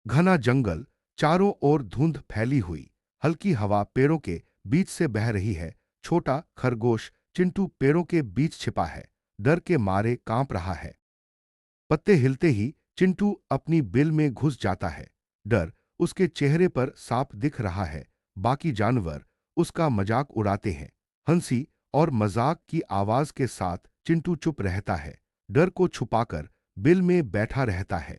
घना जंगल, चारों ओर धुंध फैली हुई, हल्की हवा पेड़ों के बीच से बह रही है। छोटा खरगोश चिंटू पेड़ों के बीच छिपा है, डर के मारे कांप रहा है। पत्ते हिलते ही चिंटू अपनी बिल में घुस जाता है। डर उसके चेहरे पर साफ दिख रहा है। बाकी जानवर उसका मजाक उड़ाते हैं। हंसी और मजाक की आवाज के साथ चिंटू चुप रहता है, डर को छुपाकर बिल में बैठा रहता है।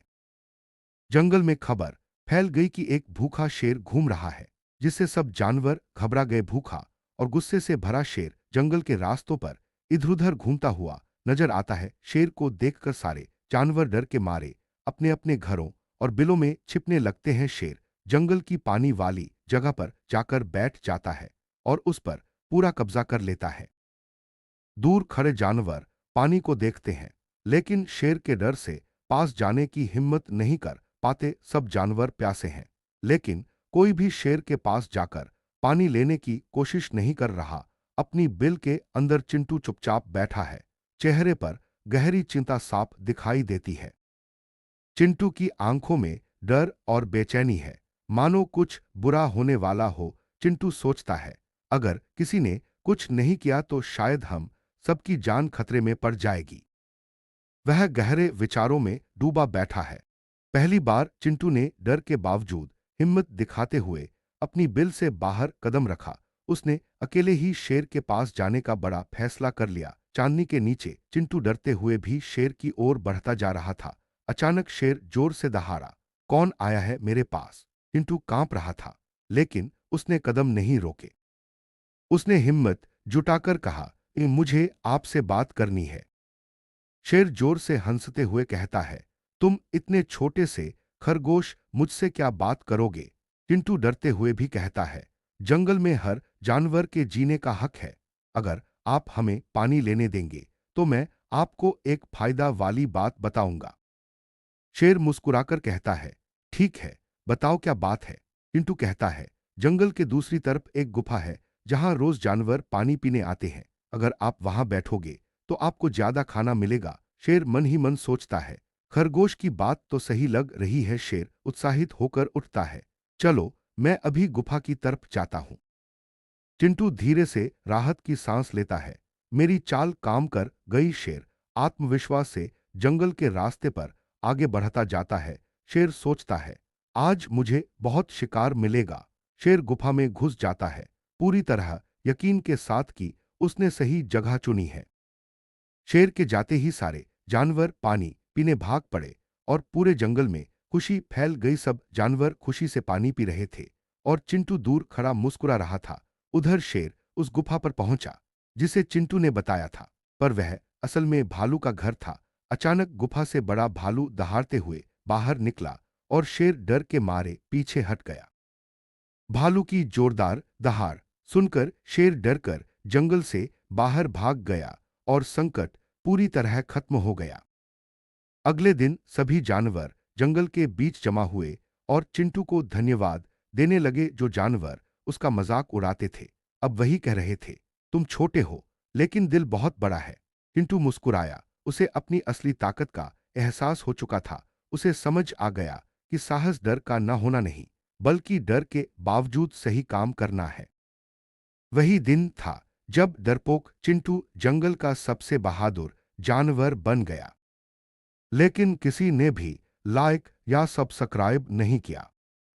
जंगल में खबर फैल गई कि एक भूखा शेर घूम रहा है, जिससे सब जानवर घबरा गए। भूखा और गुस्से से भरा शेर जंगल के रास्तों पर इधर-उधर घूमता हुआ नजर आता है। शेर को देखकर सारे जानवर डर के मारे अपने अपने घरों और बिलों में छिपने लगते हैं। शेर जंगल की पानी वाली जगह पर जाकर बैठ जाता है और उस पर पूरा कब्जा कर लेता है। दूर खड़े जानवर पानी को देखते हैं, लेकिन शेर के डर से पास जाने की हिम्मत नहीं कर पाते। सब जानवर प्यासे हैं, लेकिन कोई भी शेर के पास जाकर पानी लेने की कोशिश नहीं कर रहा। अपनी बिल के अंदर चिंटू चुपचाप बैठा है, चेहरे पर गहरी चिंता साफ दिखाई देती है। चिंटू की आंखों में डर और बेचैनी है, मानो कुछ बुरा होने वाला हो। चिंटू सोचता है, अगर किसी ने कुछ नहीं किया तो शायद हम सबकी जान खतरे में पड़ जाएगी। वह गहरे विचारों में डूबा बैठा है। पहली बार चिंटू ने डर के बावजूद हिम्मत दिखाते हुए अपनी बिल से बाहर कदम रखा। उसने अकेले ही शेर के पास जाने का बड़ा फैसला कर लिया। चांदनी के नीचे चिंटू डरते हुए भी शेर की ओर बढ़ता जा रहा था। अचानक शेर जोर से दहाड़ा। कौन आया है मेरे पास? चिंटू कांप रहा था, लेकिन उसने कदम नहीं रोके। उसने हिम्मत जुटाकर कहा, मुझे आपसे बात करनी है। शेर जोर से हंसते हुए कहता है, तुम इतने छोटे से खरगोश मुझसे क्या बात करोगे? चिंटू डरते हुए भी कहता है, जंगल में हर जानवर के जीने का हक है। अगर आप हमें पानी लेने देंगे तो मैं आपको एक फायदा वाली बात बताऊंगा। शेर मुस्कुराकर कहता है, ठीक है, बताओ क्या बात है। चिंटू कहता है, जंगल के दूसरी तरफ एक गुफा है जहां रोज जानवर पानी पीने आते हैं। अगर आप वहां बैठोगे तो आपको ज्यादा खाना मिलेगा। शेर मन ही मन सोचता है, खरगोश की बात तो सही लग रही है। शेर उत्साहित होकर उठता है, चलो मैं अभी गुफा की तरफ जाता हूं। चिंटू धीरे से राहत की सांस लेता है। मेरी चाल काम कर गई। शेर आत्मविश्वास से जंगल के रास्ते पर आगे बढ़ता जाता है। शेर सोचता है, आज मुझे बहुत शिकार मिलेगा। शेर गुफा में घुस जाता है, पूरी तरह यकीन के साथ कि उसने सही जगह चुनी है। शेर के जाते ही सारे जानवर पानी पीने भाग पड़े और पूरे जंगल में खुशी फैल गई। सब जानवर खुशी से पानी पी रहे थे और चिंटू दूर खड़ा मुस्कुरा रहा था। उधर शेर उस गुफा पर पहुंचा जिसे चिंटू ने बताया था, पर वह असल में भालू का घर था। अचानक गुफा से बड़ा भालू दहाड़ते हुए बाहर निकला और शेर डर के मारे पीछे हट गया। भालू की जोरदार दहाड़ सुनकर शेर डरकर जंगल से बाहर भाग गया और संकट पूरी तरह खत्म हो गया। अगले दिन सभी जानवर जंगल के बीच जमा हुए और चिंटू को धन्यवाद देने लगे। जो जानवर उसका मजाक उड़ाते थे अब वही कह रहे थे, तुम छोटे हो लेकिन दिल बहुत बड़ा है। चिंटू मुस्कुराया, उसे अपनी असली ताकत का एहसास हो चुका था। उसे समझ आ गया कि साहस डर का न होना नहीं, बल्कि डर के बावजूद सही काम करना है। वही दिन था जब डरपोक चिंटू जंगल का सबसे बहादुर जानवर बन गया। लेकिन किसी ने भी लाइक या सब्सक्राइब नहीं किया।